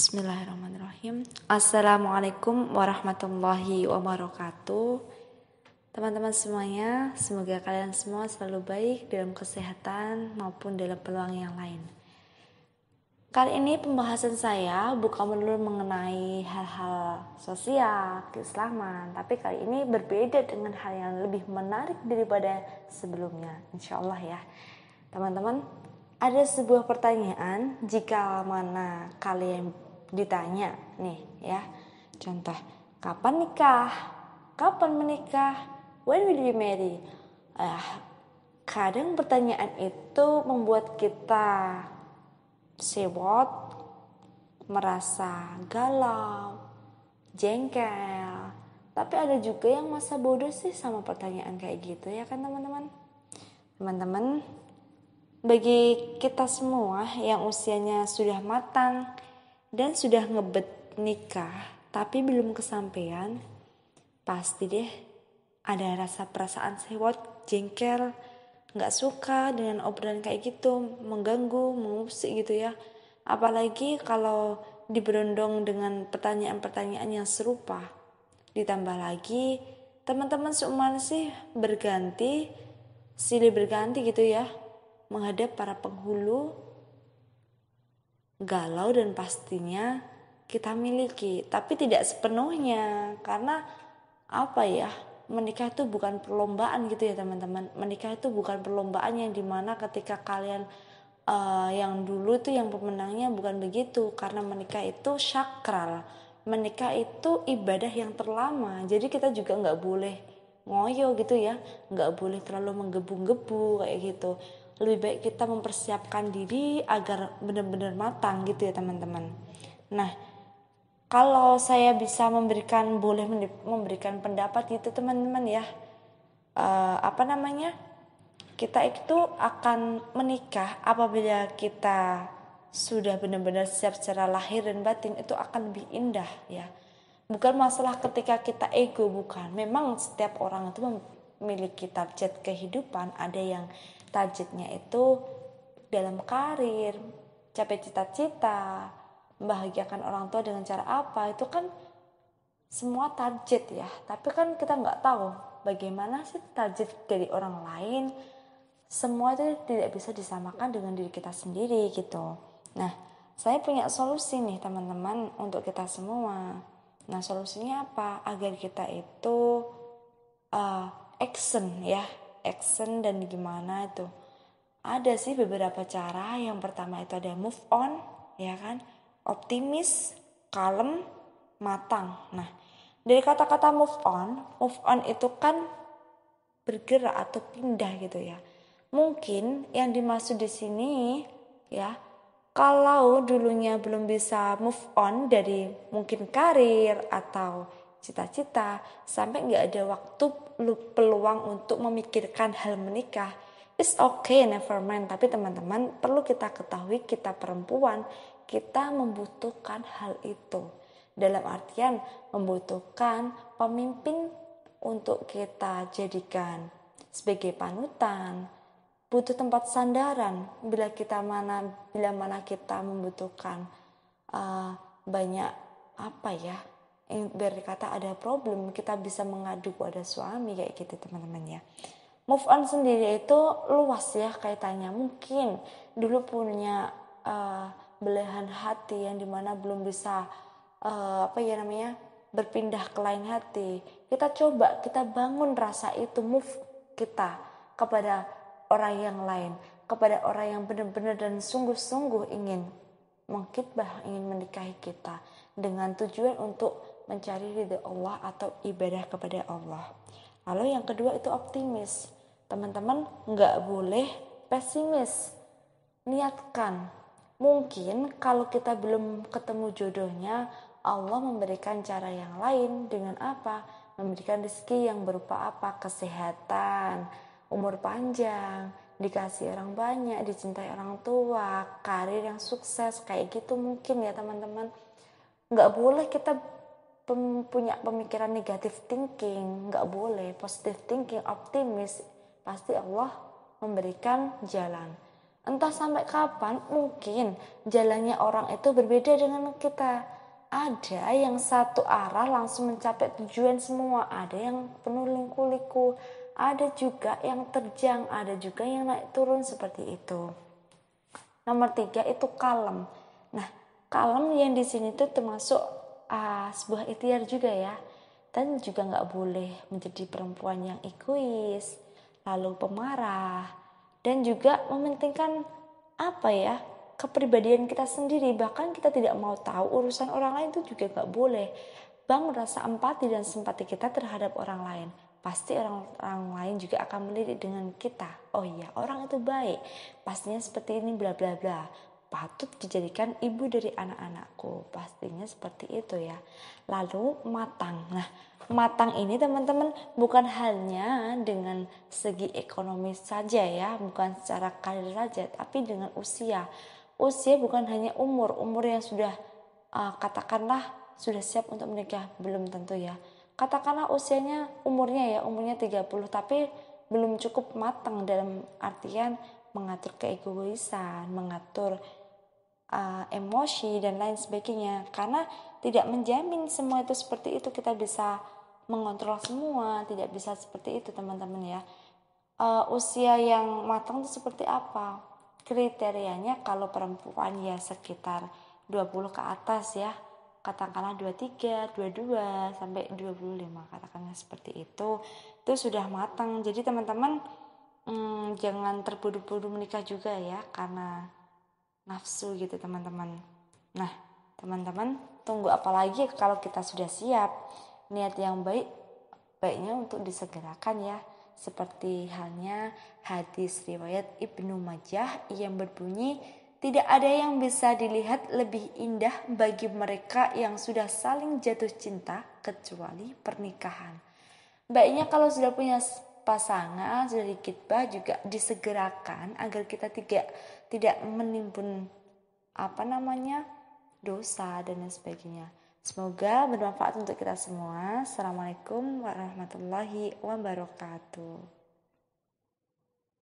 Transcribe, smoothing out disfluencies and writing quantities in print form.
Bismillahirrahmanirrahim. Assalamualaikum warahmatullahi wabarakatuh. Teman-teman semuanya, semoga kalian semua selalu baik dalam kesehatan maupun dalam peluang yang lain. Kali ini pembahasan saya bukan melulu mengenai hal-hal sosial, keislaman, tapi kali ini berbeda dengan hal yang lebih menarik daripada sebelumnya, insya Allah ya. Teman-teman, ada sebuah pertanyaan jika mana kalian ditanya nih ya. Contoh, kapan nikah? Kapan menikah? When will you marry? Kadang pertanyaan itu membuat kita sewot, merasa galau, jengkel. Tapi ada juga yang masa bodoh sih sama pertanyaan kayak gitu ya kan teman-teman? Teman-teman, bagi kita semua yang usianya sudah matang dan sudah ngebet nikah tapi belum kesampaian, pasti deh ada rasa perasaan sewot, jengkel, gak suka dengan obrolan kayak gitu, mengganggu, mengusik gitu ya. Apalagi kalau diberondong dengan pertanyaan-pertanyaan yang serupa. Ditambah lagi teman-teman seumur sih silih berganti gitu ya, menghadap para penghulu galau dan pastinya kita miliki, tapi tidak sepenuhnya. Karena apa ya, menikah itu bukan perlombaan gitu ya teman-teman. Menikah itu bukan perlombaan yang dimana ketika kalian yang dulu tuh yang pemenangnya, bukan begitu. Karena menikah itu sakral, menikah itu ibadah yang terlama. Jadi kita juga nggak boleh ngoyo gitu ya, nggak boleh terlalu menggebu-gebu kayak gitu. Lebih baik kita mempersiapkan diri agar benar-benar matang gitu ya teman-teman. Nah, kalau saya bisa boleh memberikan pendapat gitu teman-teman ya, kita itu akan menikah apabila kita sudah benar-benar siap secara lahir dan batin, itu akan lebih indah ya. Bukan masalah ketika kita ego, bukan. Memang setiap orang itu memiliki target kehidupan. Ada yang targetnya itu dalam karir, capai cita-cita, membahagiakan orang tua dengan cara apa, itu kan semua target ya. Tapi kan kita nggak tahu bagaimana sih target dari orang lain. Semua itu tidak bisa disamakan dengan diri kita sendiri gitu. Nah, saya punya solusi nih teman-teman untuk kita semua. Nah, solusinya apa? Agar kita itu action dan gimana itu. Ada sih beberapa cara. Yang pertama itu ada move on, ya kan? Optimis, kalem, matang. Nah, dari kata-kata move on itu kan bergerak atau pindah gitu ya. Mungkin yang dimaksud di sini ya, kalau dulunya belum bisa move on dari mungkin karir atau cita-cita, sampai gak ada waktu peluang untuk memikirkan hal menikah, it's okay, never mind. Tapi teman-teman perlu kita ketahui, kita perempuan, kita membutuhkan hal itu. Dalam artian membutuhkan pemimpin untuk kita jadikan sebagai panutan, butuh tempat sandaran bila mana kita membutuhkan banyak berkata ada problem, kita bisa mengadu pada suami kayak gitu teman-teman ya. Move on sendiri itu luas ya kaitannya. Mungkin dulu punya belahan hati yang dimana belum bisa berpindah ke lain hati. Kita bangun rasa itu, move kita kepada orang yang lain, kepada orang yang benar-benar dan sungguh-sungguh ingin mengkhidbah, ingin menikahi kita dengan tujuan untuk mencari ridha Allah atau ibadah kepada Allah. Lalu yang kedua itu optimis. Teman-teman nggak boleh pesimis. Niatkan. Mungkin kalau kita belum ketemu jodohnya, Allah memberikan cara yang lain. Dengan apa? Memberikan rezeki yang berupa apa? Kesehatan, umur panjang, dikasih orang banyak, dicintai orang tua, karir yang sukses, kayak gitu mungkin ya teman-teman. Nggak boleh kita punya pemikiran negatif thinking, nggak boleh. Positive thinking, optimis, pasti Allah memberikan jalan. Entah sampai kapan mungkin jalannya orang itu berbeda dengan kita. Ada yang satu arah langsung mencapai tujuan semua, ada yang penuh liku-liku, ada juga yang terjang, ada juga yang naik turun seperti itu. Nomor 3 itu kalem. Nah, kalem yang di sini tuh termasuk sebuah ikhtiar juga ya. Dan juga nggak boleh menjadi perempuan yang egois, lalu pemarah, dan juga mementingkan kepribadian kita sendiri. Bahkan kita tidak mau tahu urusan orang lain itu juga nggak boleh. Bangun rasa empati dan simpati kita terhadap orang lain. Pasti orang lain juga akan melirik dengan kita. Oh iya, orang itu baik. Pastinya seperti ini bla bla bla. Patut dijadikan ibu dari anak-anakku. Pastinya seperti itu ya. Lalu matang. Nah, matang ini teman-teman bukan hanya dengan segi ekonomi saja ya, bukan secara karir saja, tapi dengan usia. Usia bukan hanya umur yang sudah katakanlah sudah siap untuk menikah, belum tentu ya. Katakanlah umurnya 30 tapi belum cukup matang dalam artian mengatur keegoisan, mengatur emosi dan lain sebagainya, karena tidak menjamin semua itu seperti itu kita bisa mengontrol semua, tidak bisa seperti itu teman-teman ya. Usia yang matang itu seperti apa? Kriterianya kalau perempuan ya sekitar 20 ke atas ya, katakanlah 23, 22 sampai 25, katakanlah seperti itu sudah matang. Jadi teman-teman jangan terburu-buru menikah juga ya karena nafsu gitu teman-teman. Nah teman-teman, tunggu apa lagi kalau kita sudah siap? Niat yang baiknya untuk disegerakan ya. Seperti halnya hadis riwayat Ibnu Majah yang berbunyi, tidak ada yang bisa dilihat lebih indah bagi mereka yang sudah saling jatuh cinta kecuali pernikahan. Baiknya kalau sudah punya pasangan, sudah dikitbah juga disegerakan agar kita tidak menimbun dosa dan lain sebagainya. Semoga bermanfaat untuk kita semua. Assalamualaikum warahmatullahi wabarakatuh.